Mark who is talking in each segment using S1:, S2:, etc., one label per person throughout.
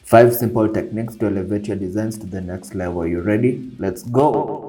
S1: 5 simple techniques to elevate your designs to the next level. Are you ready? Let's go.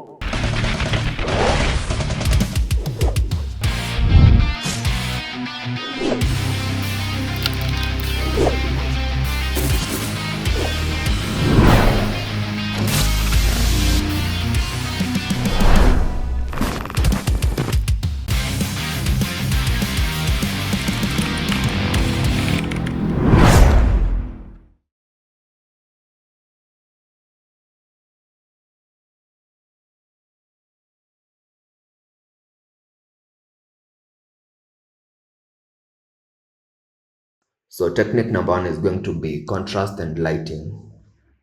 S1: So technique number 1 is going to be contrast and lighting.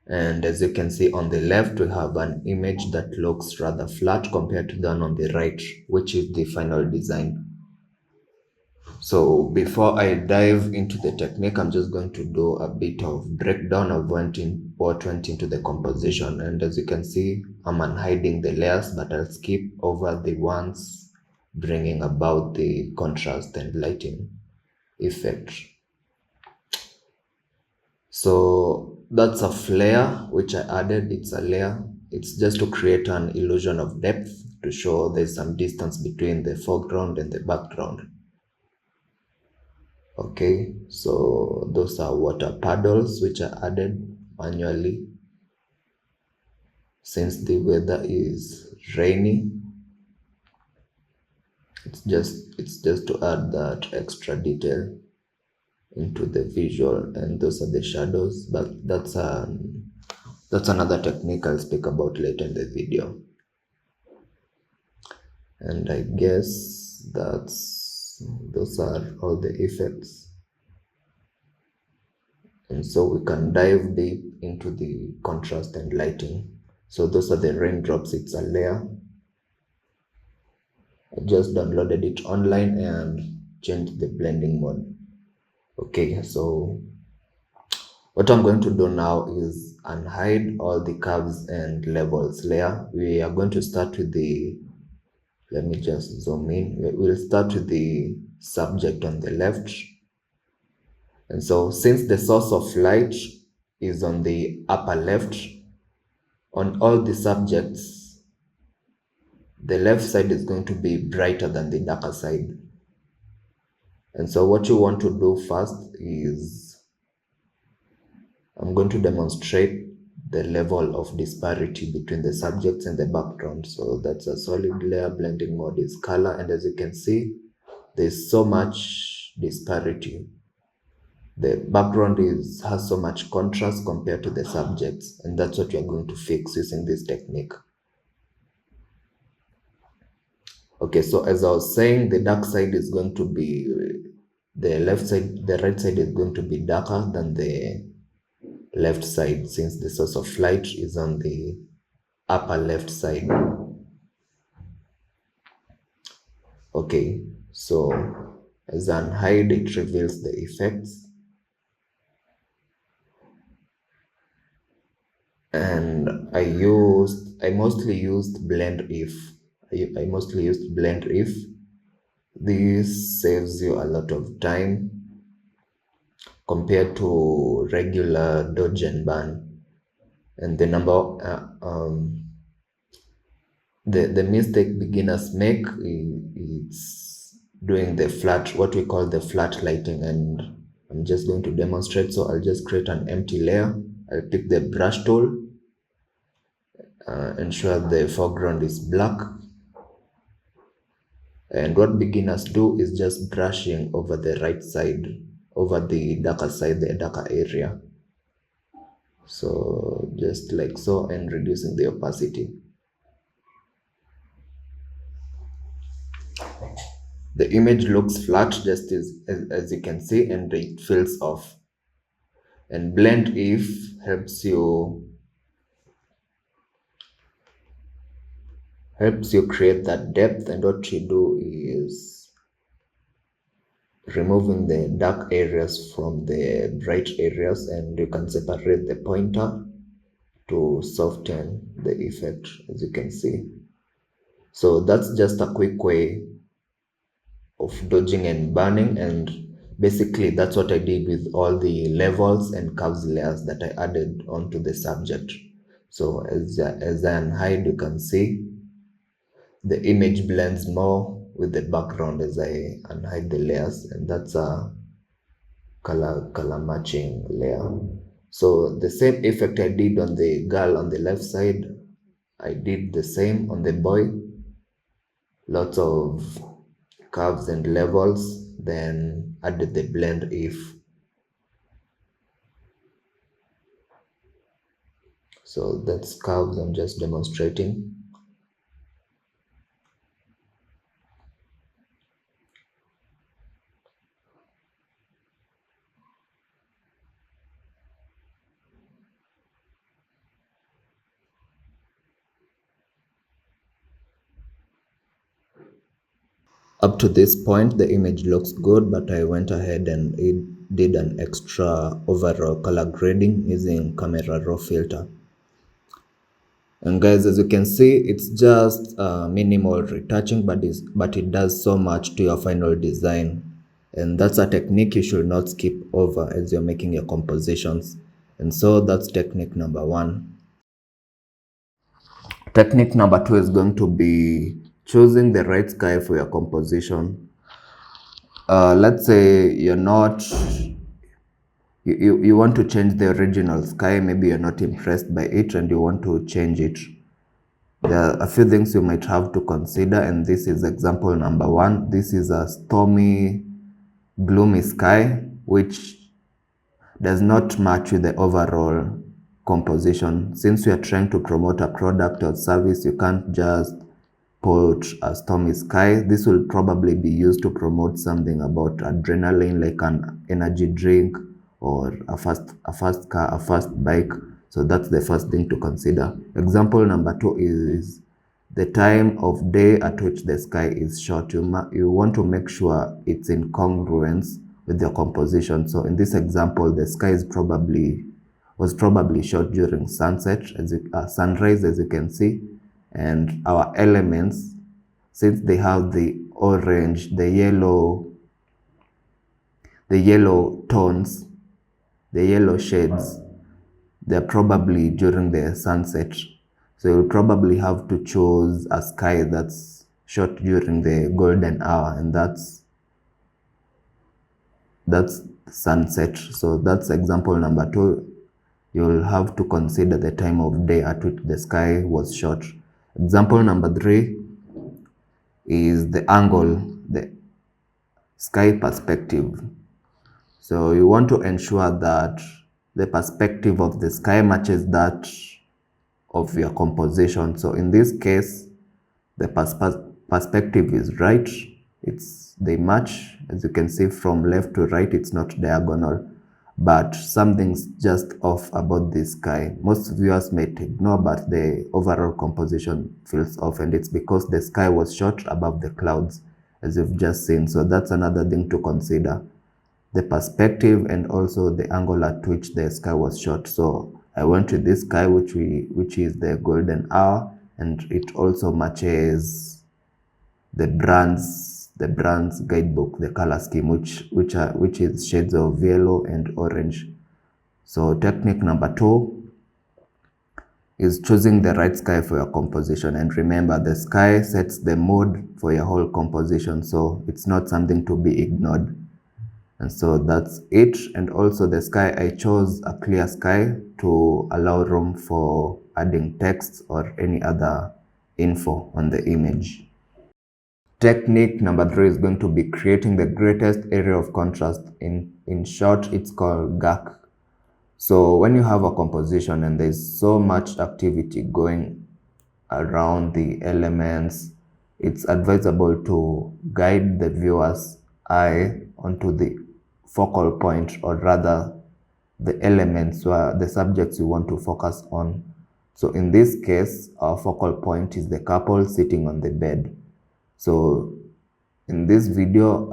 S1: And as you can see on the left, we have an image that looks rather flat compared to the one on the right, which is the final design. So before I dive into the technique, I'm just going to do a bit of breakdown of what went into the composition. And as you can see, I'm unhiding the layers, but I'll skip over the ones bringing about the contrast and lighting effect. So that's a flare which I added. It's a layer. It's just to create an illusion of depth, to show there's some distance between the foreground and the background. Okay, so those are water puddles which are added manually since the weather is rainy. It's just to add that extra detail into the visual, and those are the shadows, but that's another technique I'll speak about later in the video. And I guess those are all the effects. And so we can dive deep into the contrast and lighting. So those are the raindrops. It's a layer. I just downloaded it online and changed the blending mode. Okay, so what I'm going to do now is unhide all the curves and levels layer. We are going to start with let me just zoom in. We'll start with the subject on the left. And so since the source of light is on the upper left, on all the subjects, the left side is going to be brighter than the darker side. And so what you want to do first is, I'm going to demonstrate the level of disparity between the subjects and the background. So that's a solid layer. Blending mode is color, and as you can see, there's so much disparity. The background has so much contrast compared to the subjects, and that's what you're going to fix using this technique. Okay, so as I was saying, the dark side is going to be the left side, the right side is going to be darker than the left side, since the source of light is on the upper left side. Okay, so as I unhide, it reveals the effects. And I mostly used blend if. I mostly used blend if. This saves you a lot of time compared to regular dodge and burn. And the the mistake beginners make is doing the flat, what we call the flat lighting, and I'm just going to demonstrate. So I'll just create an empty layer. I'll pick the brush tool, ensure the foreground is black, and what beginners do is just brushing over the right side, over the darker side, the darker area. So just like so, and reducing the opacity. The image looks flat, just as you can see, and it feels off. And blend if helps you create that depth. And what you do is removing the dark areas from the bright areas, and you can separate the pointer to soften the effect, as you can see. So that's just a quick way of dodging and burning. And basically that's what I did with all the levels and curves layers that I added onto the subject. So as I unhide, you can see the image blends more with the background as I unhide the layers, and that's a color matching layer. So the same effect I did on the girl on the left side, I did the same on the boy. Lots of curves and levels, then added the blend if. So that's curves I'm just demonstrating. Up to this point, the image looks good, but I went ahead and did an extra overall color grading using camera raw filter. And guys, as you can see, it's just minimal retouching, but it does so much to your final design. And that's a technique you should not skip over as you're making your compositions. And so that's technique number 1. Technique number 2 is going to be choosing the right sky for your composition. Let's say you're not, you want to change the original sky, maybe you're not impressed by it and you want to change it. There are a few things you might have to consider, and this is example number 1. This is a stormy, gloomy sky, which does not match with the overall composition. Since we are trying to promote a product or service, you can't just put a stormy sky. This will probably be used to promote something about adrenaline, like an energy drink or a fast car, a fast bike. So that's the first thing to consider. Example number 2 is the time of day at which the sky is short. You want to make sure it's in congruence with your composition. So in this example, the sky was probably shot during sunset, sunrise, as you can see, and our elements, since they have the orange, the yellow tones, the yellow shades, they're probably during the sunset. So you'll probably have to choose a sky that's shot during the golden hour, and that's sunset. So that's example number 2. You'll have to consider the time of day at which the sky was shot. Example number 3 is the angle, the sky perspective. So you want to ensure that the perspective of the sky matches that of your composition. So in this case, the perspective is right. They match, as you can see, from left to right. It's not diagonal, but something's just off about this sky. Most viewers might ignore, but the overall composition feels off, and it's because the sky was shot above the clouds, as you've just seen. So that's another thing to consider, the perspective and also the angle at which the sky was shot. So I went with this sky, which is the golden hour, and it also matches the brand's guidebook, the color scheme, which is shades of yellow and orange. So technique number 2 is choosing the right sky for your composition. And remember, the sky sets the mood for your whole composition, so it's not something to be ignored. And so that's it. And also the sky, I chose a clear sky to allow room for adding text or any other info on the image. Technique number 3 is going to be creating the greatest area of contrast. In short, it's called GAC. So when you have a composition and there's so much activity going around the elements, it's advisable to guide the viewer's eye onto the focal point, or rather the elements where the subjects you want to focus on. So in this case, our focal point is the couple sitting on the bed. So in this video,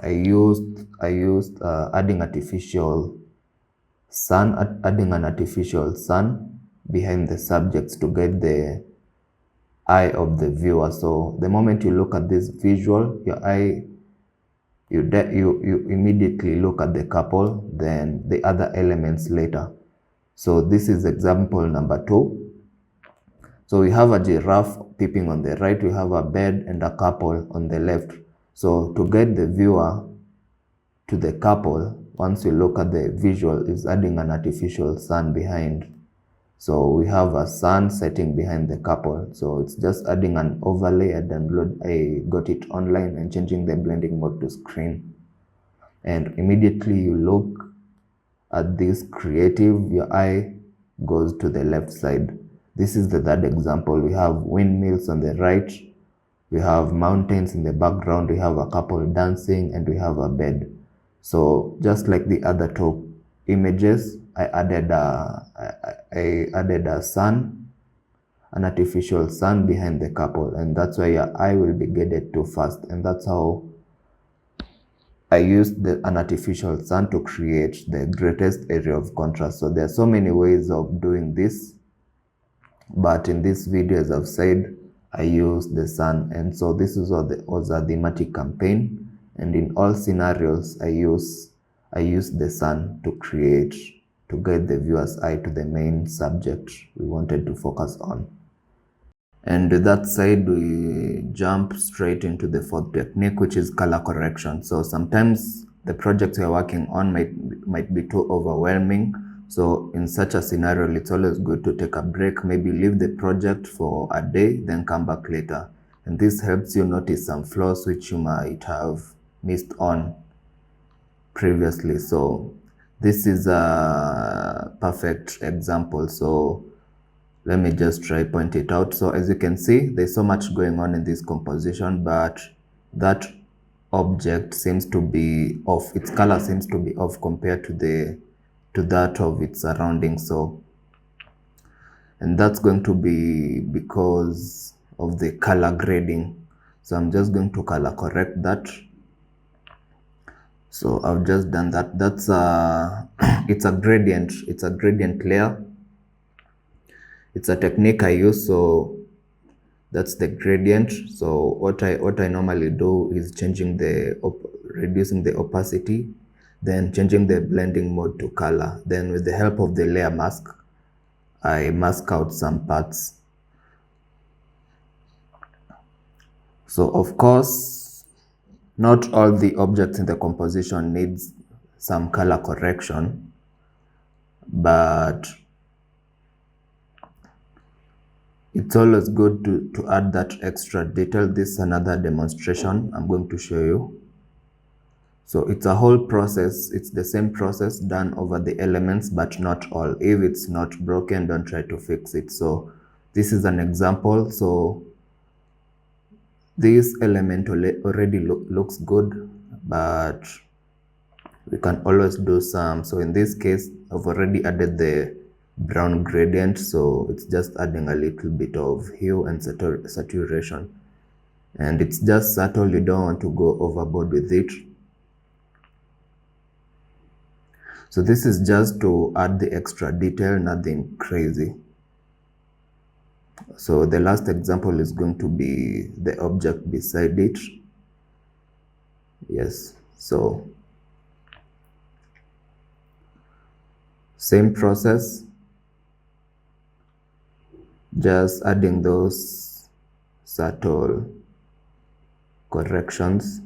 S1: I used adding an artificial sun behind the subjects to guide the eye of the viewer. So the moment you look at this visual, your eye you immediately look at the couple, then the other elements later. So this is example number 2. So we have a giraffe peeping on the right, we have a bed and a couple on the left. So to guide the viewer to the couple, once you look at the visual, is adding an artificial sun behind. So we have a sun setting behind the couple. So it's just adding an overlay. I got it online and changing the blending mode to screen. And immediately you look at this creative, your eye goes to the left side. This is the third example. We have windmills on the right. We have mountains in the background. We have a couple dancing and we have a bed. So just like the other two images, I added a sun, an artificial sun behind the couple, and that's why your eye will be guided to first. And that's how I used an artificial sun to create the greatest area of contrast. So there are so many ways of doing this, but in this video, as I've said, I used the sun. And so this was a thematic campaign, and in all scenarios I use the sun to guide the viewer's eye to the main subject we wanted to focus on. And with that said, we jump straight into the fourth technique, which is color correction. So sometimes the projects you're working on might be too overwhelming. So in such a scenario, it's always good to take a break, maybe leave the project for a day, then come back later. And this helps you notice some flaws which you might have missed on previously. So this is a perfect example. So let me just try point it out. So as you can see, there's so much going on in this composition, but that object seems to be off. Its color seems to be off compared to that of its surroundings. So, and that's going to be because of the color grading. So I'm just going to color correct that. So I've just done that. That's it's a gradient layer. It's a technique I use. So that's the gradient. So what I normally do is reducing the opacity, then changing the blending mode to color. Then with the help of the layer mask, I mask out some parts. So of course, not all the objects in the composition needs some color correction, but it's always good to add that extra detail. This is another demonstration I'm going to show you. So it's a whole process. It's the same process done over the elements, but not all. If it's not broken, don't try to fix it. So this is an example. So this element already looks good, but we can always do some. So in this case, I've already added the brown gradient, so it's just adding a little bit of hue and saturation, and it's just subtle. You don't want to go overboard with it. So this is just to add the extra detail, nothing crazy. So the last example is going to be the object beside it. Yes, so same process, just adding those subtle corrections.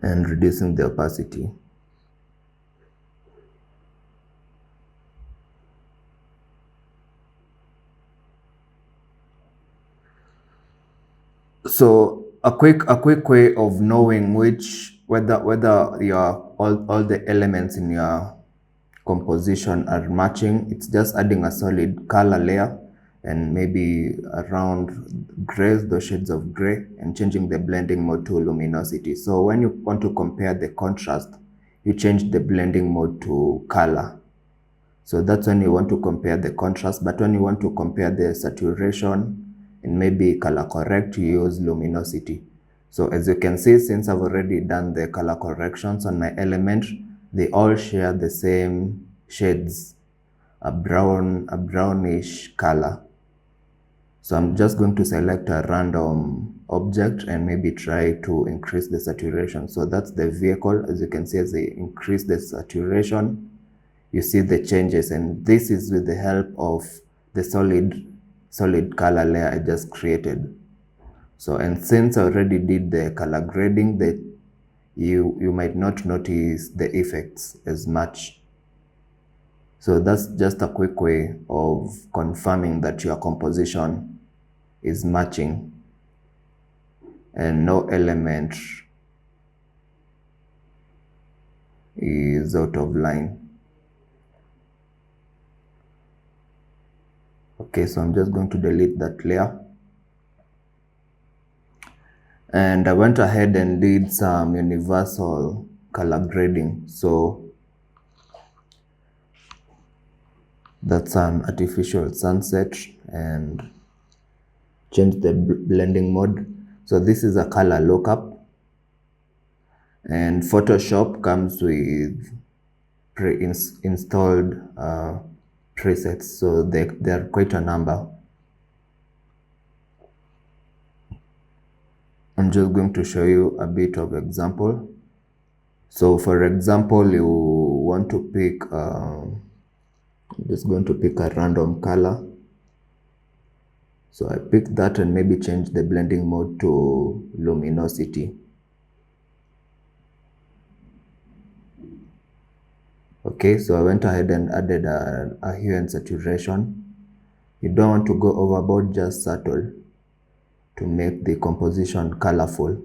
S1: And reducing the opacity. So a quick way of knowing whether your all the elements in your composition are matching, it's just adding a solid color layer and maybe around grays, those shades of gray, and changing the blending mode to luminosity. So when you want to compare the contrast, you change the blending mode to color. So that's when you want to compare the contrast, but when you want to compare the saturation and maybe color correct, you use luminosity. So as you can see, since I've already done the color corrections on my element, they all share the same shades a brownish color. So I'm just going to select a random object and maybe try to increase the saturation. So that's the vehicle. As you can see, as I increase the saturation, you see the changes, and this is with the help of the solid color layer I just created. So, and since I already did the color grading, that you might not notice the effects as much. So that's just a quick way of confirming that your composition is matching and no element is out of line. Okay, so I'm just going to delete that layer. And I went ahead and did some universal color grading. So that's an artificial sunset, and change the blending mode. So this is a color lookup, and Photoshop comes with pre-installed presets. So there are quite a number. I'm just going to show you a bit of example. So for example, you want to pick, I'm just going to pick a random color. So I picked that and maybe change the blending mode to luminosity. Okay, so I went ahead and added a hue and saturation. You don't want to go overboard, just subtle to make the composition colorful.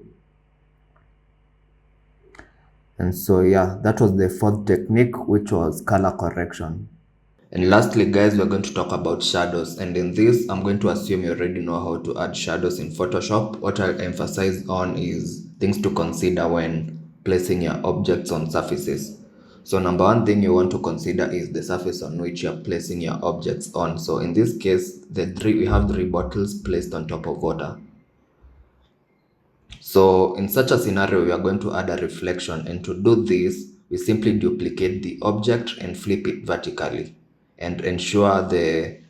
S1: And so yeah, that was the fourth technique, which was color correction. And lastly, guys, we're going to talk about shadows. And in this, I'm going to assume you already know how to add shadows in Photoshop. What I'll emphasize on is things to consider when placing your objects on surfaces. So number one thing you want to consider is the surface on which you're placing your objects on. So in this case, we have three bottles placed on top of water. So in such a scenario, we are going to add a reflection, and to do this, we simply duplicate the object and flip it vertically and ensure the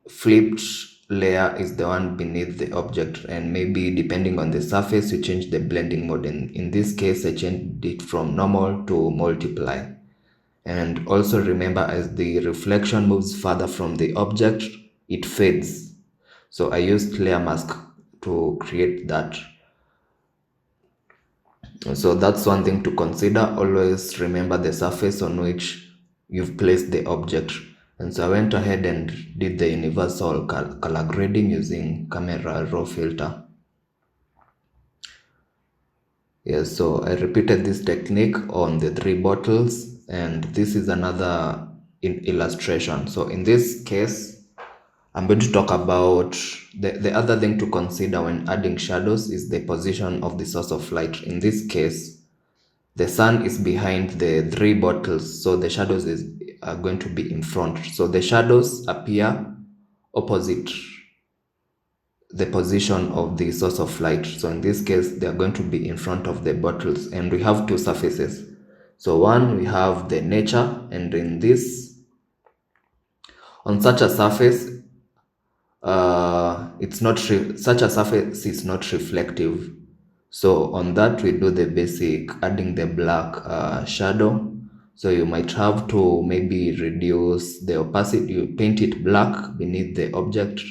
S1: flipped layer is the one beneath the object, and maybe depending on the surface, you change the blending mode. In this case, I changed it from normal to multiply. And also remember, as the reflection moves further from the object, it fades. So I used layer mask to create that. So that's one thing to consider. Always remember the surface on which you've placed the object. And so I went ahead and did the universal color grading using camera raw filter. Yes, so I repeated this technique on the three bottles, and this is another illustration. So in this case, I'm going to talk about the other thing to consider when adding shadows is the position of the source of light. In this case, the sun is behind the three bottles, so the shadows are going to be in front. So the shadows appear opposite the position of the source of light. So in this case, they are going to be in front of the bottles, and we have two surfaces. So one, we have the nature, and in this, on such a surface, such a surface is not reflective. So on that, we do the basic adding the black shadow. So you might have to maybe reduce the opacity. You paint it black beneath the object,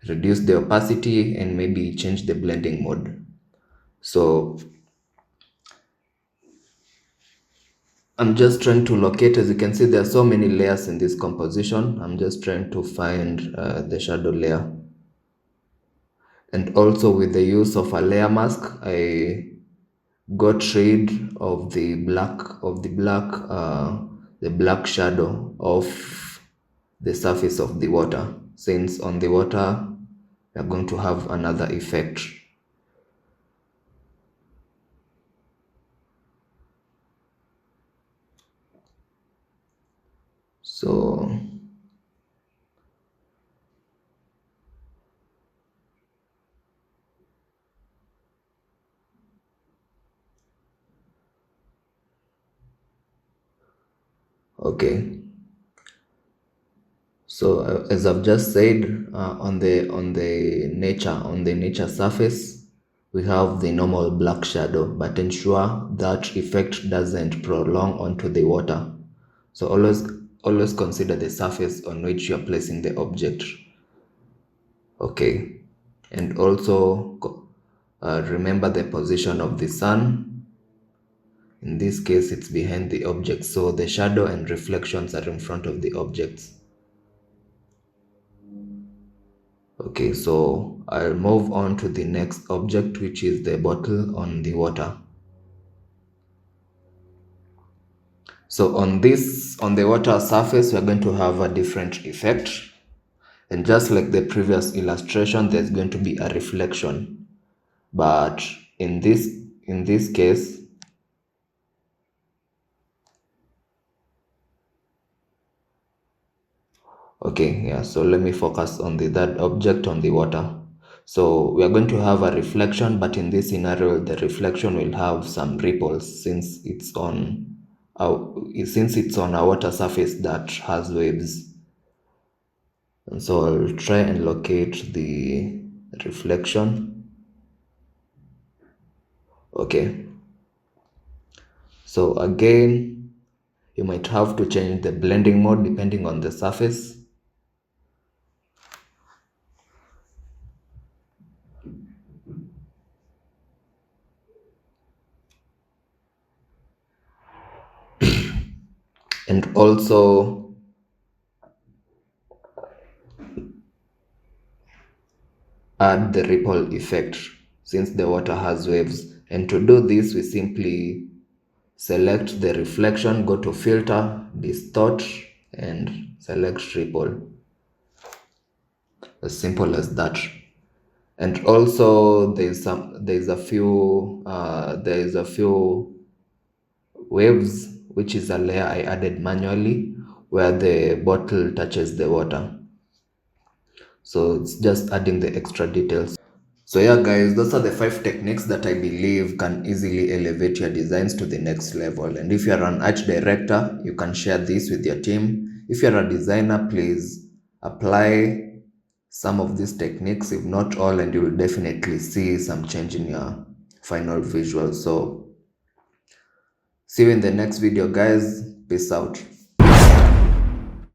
S1: reduce the opacity, and maybe change the blending mode. So I'm just trying to locate. As you can see, there are so many layers in this composition. I'm just trying to find the shadow layer. And also with the use of a layer mask, I got rid of the black shadow of the surface of the water, since on the water we are going to have another effect. So okay, So as I've just said, on the nature surface, we have the normal black shadow, but ensure that effect doesn't prolong onto the water. So always consider the surface on which you are placing the object. Okay, and also remember the position of the sun. In this case, it's behind the object, so the shadow and reflections are in front of the objects. Okay, so I'll move on to the next object, which is the bottle on the water. So on the water surface, we're going to have a different effect. And just like the previous illustration, there's going to be a reflection. But in this case, okay, yeah, so let me focus on the third object on the water. So we are going to have a reflection, but in this scenario, the reflection will have some ripples since it's on a water surface that has waves. And so I'll try and locate the reflection. Okay. So again, you might have to change the blending mode depending on the surface. And also add the ripple effect since the water has waves. And to do this, we simply select the reflection, go to filter, distort, and select ripple. As simple as that. And also there is a few waves, which is a layer I added manually where the bottle touches the water. So it's just adding the extra details. So yeah guys, those are the 5 techniques that I believe can easily elevate your designs to the next level. And if you're an art director, you can share this with your team. If you're a designer, please apply some of these techniques, if not all, and you will definitely see some change in your final visual. So see you in the next video guys. Peace out.